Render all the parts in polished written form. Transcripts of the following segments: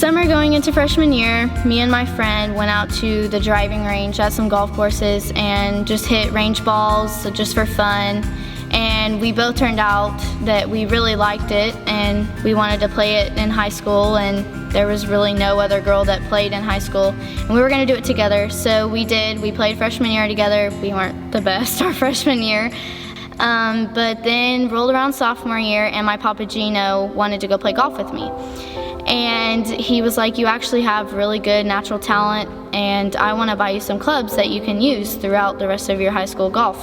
Summer going into freshman year, me and my friend went out to the driving range at some golf courses and just hit range balls just for fun. And we both turned out that we really liked it and we wanted to play it in high school, and there was really no other girl that played in high school. And we were going to do it together, so we did. We played freshman year together. We weren't the best our freshman year. But then rolled around sophomore year and my Papageno wanted to go play golf with me. And he was like, you actually have really good natural talent and I want to buy you some clubs that you can use throughout the rest of your high school golf.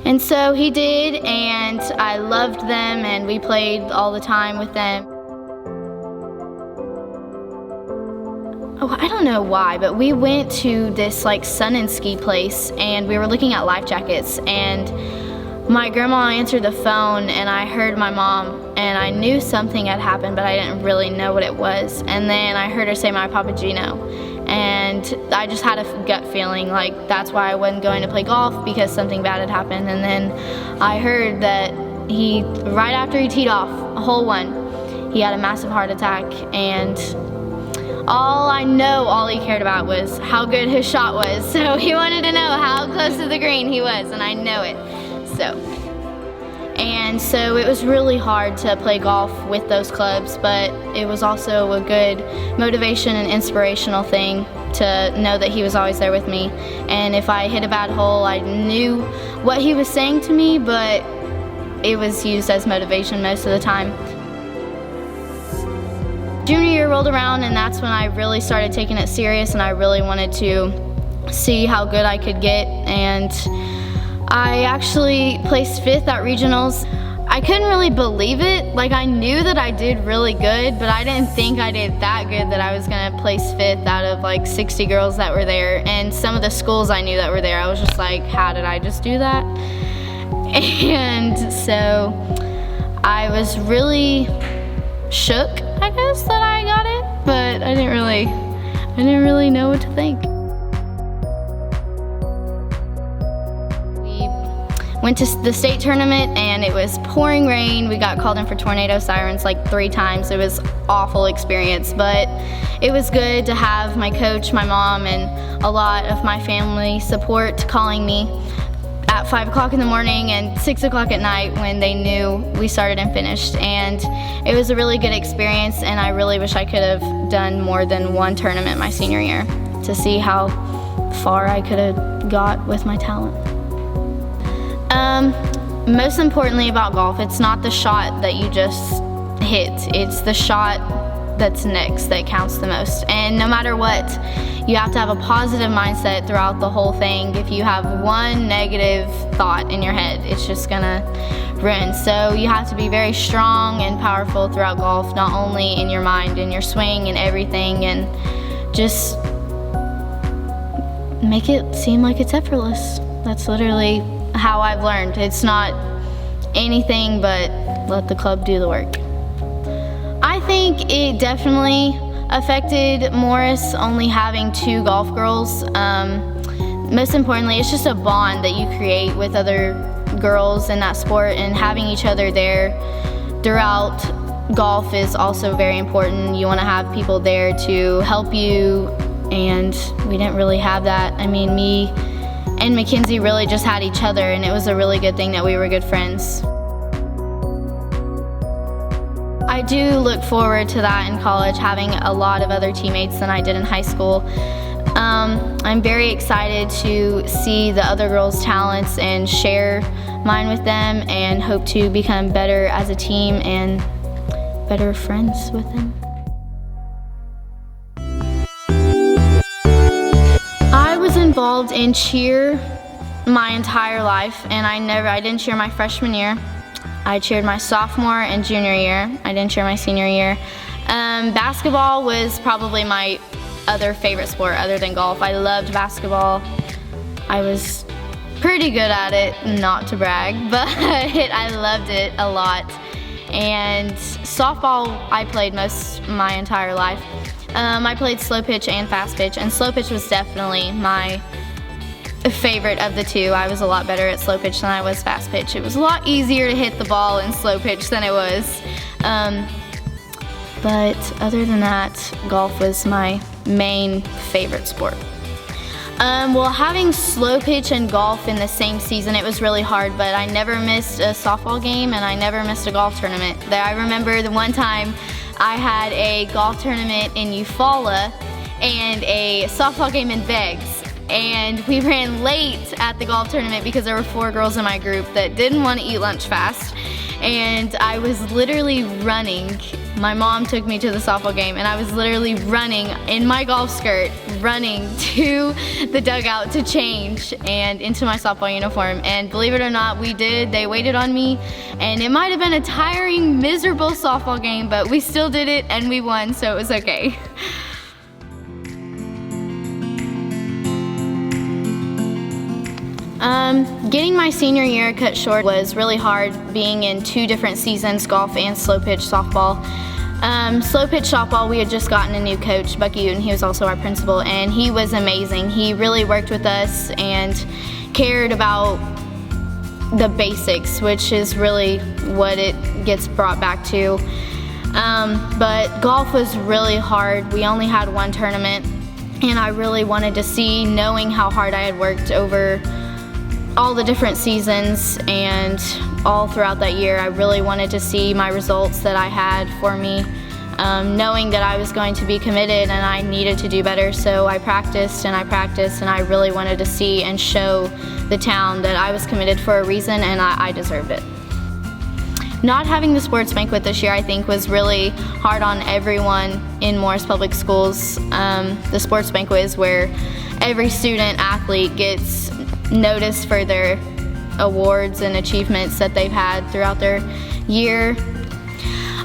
And so he did, and I loved them and we played all the time with them. Oh, I don't know why, but we went to this like sun and ski place and we were looking at life jackets, and my grandma answered the phone and I heard my mom, and I knew something had happened, but I didn't really know what it was. And then I heard her say my Papageno, and I just had a gut feeling like that's why I wasn't going to play golf, because something bad had happened. And then I heard that right after he teed off, a hole one, he had a massive heart attack, and all he cared about was how good his shot was. So he wanted to know how close to the green he was, and I know it. So it was really hard to play golf with those clubs, but it was also a good motivation and inspirational thing to know that he was always there with me. And if I hit a bad hole, I knew what he was saying to me, but it was used as motivation most of the time. Junior year rolled around, and that's when I really started taking it serious, and I really wanted to see how good I could get. And I actually placed 5th at regionals. I couldn't really believe it. Like, I knew that I did really good, but I didn't think I did that good that I was gonna place 5th out of like 60 girls that were there. And some of the schools I knew that were there, I was just like, how did I just do that? And so I was really shook, I guess, that I got it, but I didn't really know what to think. Went to the state tournament and it was pouring rain. We got called in for tornado sirens like 3 times. It was an awful experience, but it was good to have my coach, my mom, and a lot of my family support calling me at 5 o'clock in the morning and 6 o'clock at night when they knew we started and finished. And it was a really good experience, and I really wish I could have done more than 1 tournament my senior year to see how far I could have got with my talent. Most importantly about golf, it's not the shot that you just hit, it's the shot that's next that counts the most. And no matter what, you have to have a positive mindset throughout the whole thing. If you have one negative thought in your head, it's just gonna ruin. So you have to be very strong and powerful throughout golf, not only in your mind and your swing and everything, and just make it seem like it's effortless. That's literally how I've learned. It's not anything but let the club do the work. I think it definitely affected Morris only having 2 golf girls. Most importantly, it's just a bond that you create with other girls in that sport, and having each other there throughout golf is also very important. You want to have people there to help you, and we didn't really have that. I mean, me and Mackenzie really just had each other, and it was a really good thing that we were good friends. I do look forward to that in college, having a lot of other teammates than I did in high school. I'm very excited to see the other girls' talents and share mine with them, and hope to become better as a team and better friends with them. I was involved in cheer my entire life, and I didn't cheer my freshman year. I cheered my sophomore and junior year. I didn't cheer my senior year. Basketball was probably my other favorite sport other than golf. I loved basketball. I was pretty good at it, not to brag, but I loved it a lot. And softball I played my entire life. I played slow pitch and fast pitch, and slow pitch was definitely my favorite of the 2. I was a lot better at slow pitch than I was fast pitch. It was a lot easier to hit the ball in slow pitch than it was But other than that, golf was my main favorite sport. Well, having slow pitch and golf in the same season, it was really hard, but I never missed a softball game and I never missed a golf tournament. I remember the one time I had a golf tournament in Eufaula and a softball game in Beggs. And we ran late at the golf tournament because there were 4 girls in my group that didn't want to eat lunch fast. And I was literally running. My mom took me to the softball game and I was literally running in my golf skirt, running to the dugout to change and into my softball uniform. And believe it or not, we did. They waited on me and it might have been a tiring, miserable softball game, but we still did it and we won, so it was okay. Getting my senior year cut short was really hard, being in 2 different seasons, golf and slow pitch softball. Slow pitch softball, we had just gotten a new coach, Bucky Uten. He was also our principal, and he was amazing. He really worked with us and cared about the basics, which is really what it gets brought back to. But golf was really hard. We only had 1 tournament, and I really wanted to see, knowing how hard I had worked over all the different seasons and all throughout that year, I really wanted to see my results that I had for me, knowing that I was going to be committed and I needed to do better. So I practiced and I practiced, and I really wanted to see and show the town that I was committed for a reason and I deserved it. Not having the sports banquet this year, I think, was really hard on everyone in Morris Public Schools. The sports banquet is where every student athlete gets noticed for their awards and achievements that they've had throughout their year.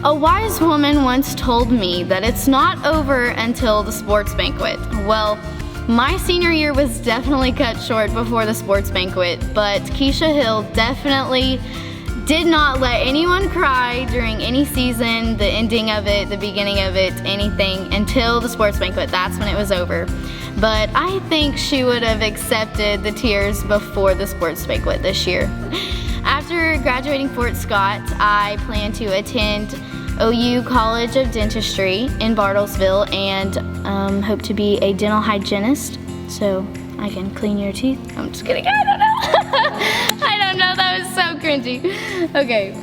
A wise woman once told me that it's not over until the sports banquet. Well, my senior year was definitely cut short before the sports banquet, but Keisha Hill definitely did not let anyone cry during any season, the ending of it, the beginning of it, anything, until the sports banquet. That's when it was over. But I think she would have accepted the tears before the sports banquet this year. After graduating Fort Scott, I plan to attend OU College of Dentistry in Bartlesville and hope to be a dental hygienist so I can clean your teeth. I'm just kidding, I don't know. I don't know, that was so cringy. Okay.